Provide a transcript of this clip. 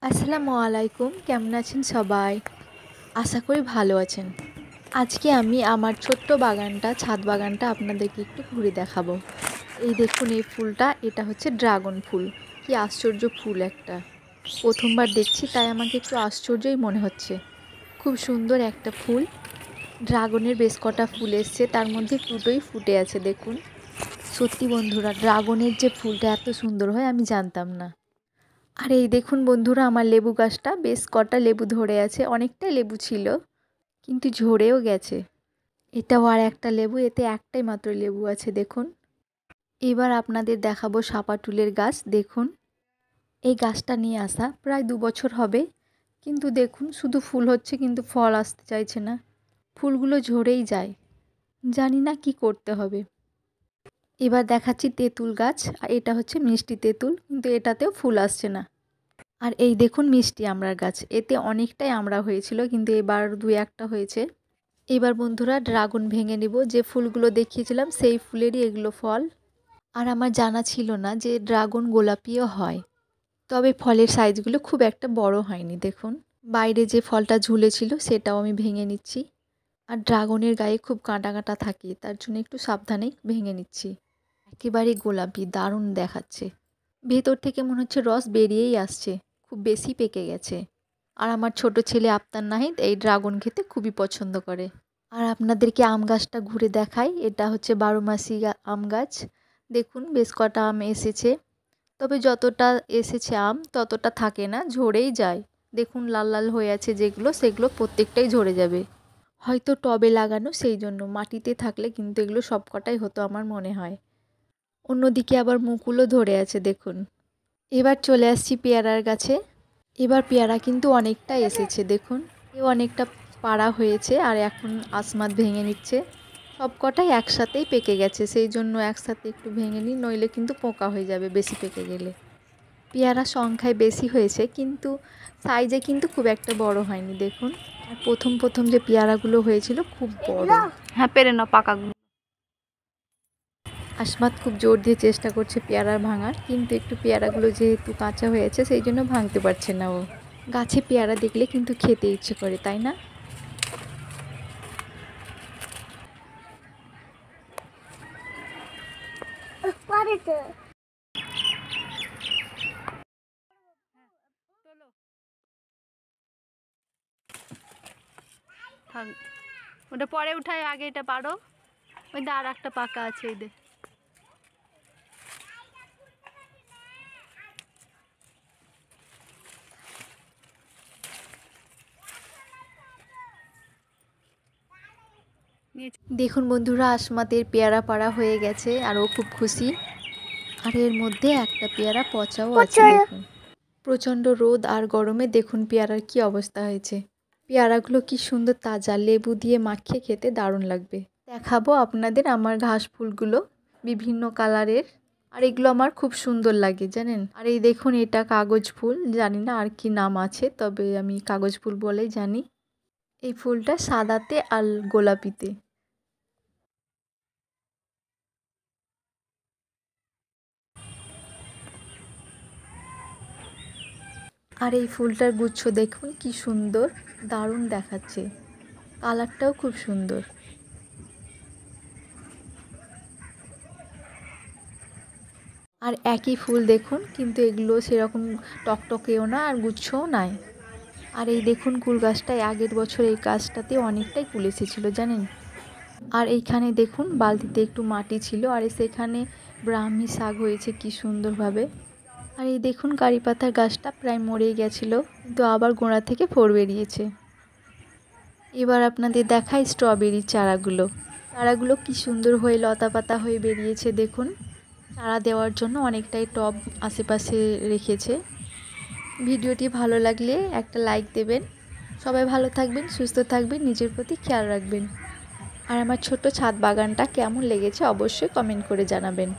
আসসালামু আলাইকুম, কেমন আছেন সবাই? আশা করি ভালো আছেন। আজকে আমি আমার ছোট্ট বাগানটা, ছাদ বাগানটা আপনাদেরকে একটু ঘুরে দেখাবো। এই দেখুন এই ফুলটা, এটা হচ্ছে ড্রাগন ফুল। কি আশ্চর্য ফুল একটা! প্রথমবার দেখছি তাই আমাকে একটু আশ্চর্যই মনে হচ্ছে। খুব সুন্দর একটা ফুল। ড্রাগনের বেশ কটা ফুল এসছে, তার মধ্যে দুটোই ফুটে আছে দেখুন। সত্যি বন্ধুরা, ড্রাগনের যে ফুলটা এত সুন্দর হয় আমি জানতাম না। আর এই দেখুন বন্ধুরা, আমার লেবু গাছটা বেশ কটা লেবু ধরে আছে, অনেকটাই লেবু ছিল কিন্তু ঝরেও গেছে। এটাও আর একটা লেবু, এতে একটাই মাত্র লেবু আছে দেখুন। এবার আপনাদের দেখাবো সাপাটুলের গাছ। দেখুন এই গাছটা নিয়ে আসা প্রায় 2 বছর হবে, কিন্তু দেখুন শুধু ফুল হচ্ছে কিন্তু ফল আসতে চাইছে না। ফুলগুলো ঝরেই যায়, জানি না কি করতে হবে। এবার দেখাচ্ছি তেঁতুল গাছ, আর এটা হচ্ছে মিষ্টি তেঁতুল, কিন্তু এটাতেও ফুল আসছে না। আর এই দেখুন মিষ্টি আমড়ার গাছ, এতে অনেকটাই আমড়া হয়েছিল কিন্তু এবার 2-1টা হয়েছে। এবার বন্ধুরা ড্রাগন ভেঙে নিব, যে ফুলগুলো দেখিয়েছিলাম সেই ফুলেরই এগুলো ফল। আর আমার জানা ছিল না যে ড্রাগন গোলাপিও হয়, তবে ফলের সাইজগুলো খুব একটা বড় হয়নি। দেখুন বাইরে যে ফলটা ঝুলেছিল সেটাও আমি ভেঙে নিচ্ছি। আর ড্রাগনের গায়ে খুব কাঁটা কাঁটা থাকে, তার জন্য একটু সাবধানেই ভেঙে নিচ্ছি। একেবারে গোলাপি, দারুণ দেখাচ্ছে। ভেতর থেকে মনে হচ্ছে রস বেরিয়েই আসছে, খুব বেশি পেকে গেছে। আর আমার ছোট ছেলে আফতার নাহিদ এই ড্রাগন খেতে খুবই পছন্দ করে। আর আপনাদেরকে আম গাছটা ঘুরে দেখাই, এটা হচ্ছে 12 মাসি আম গাছ। দেখুন বেশ কটা আম এসেছে, তবে যতটা এসেছে আম ততটা থাকে না, ঝরেই যায়। দেখুন লাল লাল হয়ে আছে যেগুলো, সেগুলো প্রত্যেকটাই ঝরে যাবে। হয়তো টবে লাগানো, সেই জন্য। মাটিতে থাকলে কিন্তু এগুলো সব কটাই হতো আমার মনে হয়। অন্যদিকে আবার মুকুলও ধরে আছে দেখুন। এবার চলে আসছি পেয়ারার গাছে। এবার পেয়ারা কিন্তু অনেকটা এসেছে দেখুন, অনেকটা পাড়া হয়েছে। আর এখন আসমাত ভেঙে নিচ্ছে, সব কটাই একসাথেই পেকে গেছে, সেই জন্য একসাথে একটু ভেঙে নিই, নইলে কিন্তু পোকা হয়ে যাবে বেশি পেকে গেলে। পেয়ারা সংখ্যায় বেশি হয়েছে কিন্তু সাইজে কিন্তু খুব একটা বড় হয়নি দেখুন। আর প্রথম যে পেয়ারাগুলো হয়েছিল খুব বড়। হ্যাঁ, পেরে নাও পাকাগুলো। আসমাত খুব জোর দিয়ে চেষ্টা করছে পেয়ারা ভাঙার, কিন্তু একটু পেয়ারাগুলো যেহেতু কাঁচা হয়েছে সেই জন্য ভাঙতে পারছে না ও। গাছে পেয়ারা দেখলে কিন্তু খেতে ইচ্ছে করে, তাই না? থাক, ওটা পরে উঠায়, আগে এটা পারো। ওই দা আর একটা পাকা আছে, এই দে। দেখুন বন্ধুরা, আসমাতের পেয়ারা পাড়া হয়ে গেছে আর ও খুব খুশি। আর এর মধ্যে একটা পেয়ারা পচাও আছে দেখুন। প্রচণ্ড রোদ আর গরমে দেখুন পেয়ারার কি অবস্থা হয়েছে। পেয়ারাগুলো কি সুন্দর তাজা, লেবু দিয়ে মাখিয়ে খেতে দারুণ লাগবে। দেখাবো আপনাদের আমার ঘাস ফুলগুলো, বিভিন্ন কালারের। আর এগুলো আমার খুব সুন্দর লাগে জানেন। আর এই দেখুন এটা কাগজ ফুল, জানি না আর কি নাম আছে, তবে আমি কাগজ ফুল বলেই জানি। এই ফুলটা সাদাতে আর গোলাপিতে। আর এই ফুলটার গুচ্ছ দেখুন কি সুন্দর, দারুণ দেখাচ্ছে। কালারটাও খুব সুন্দর। আর একই ফুল দেখুন, কিন্তু এগুলো সেরকম টকটকেও না আর গুচ্ছও নাই। আর এই দেখুন কুল গাছটায় আগের বছর এই গাছটাতে অনেকটাই কুল এসেছিলো জানেন। আর এইখানে দেখুন বালতিতে একটু মাটি ছিল, আর সেখানে ব্রাহ্মী শাক হয়েছে কি সুন্দরভাবে। আর এই দেখুন কারি পাতার গাছটা প্রায় মরেই গেছিলো, কিন্তু আবার গোড়া থেকে ফোর বেরিয়েছে। এবার আপনাদের দেখাই স্ট্রবেরির চারাগুলো কি সুন্দর হয়ে লতা পাতা হয়ে বেরিয়েছে দেখুন। চারা দেওয়ার জন্য অনেকটাই টব আশেপাশে রেখেছে। ভিডিওটি ভালো লাগলে একটা লাইক দেবেন। সবাই ভালো থাকবেন, সুস্থ থাকবেন, নিজের প্রতি খেয়াল রাখবেন। আর আমার ছোট্ট ছাদ বাগানটা কেমন লেগেছে অবশ্যই কমেন্ট করে জানাবেন।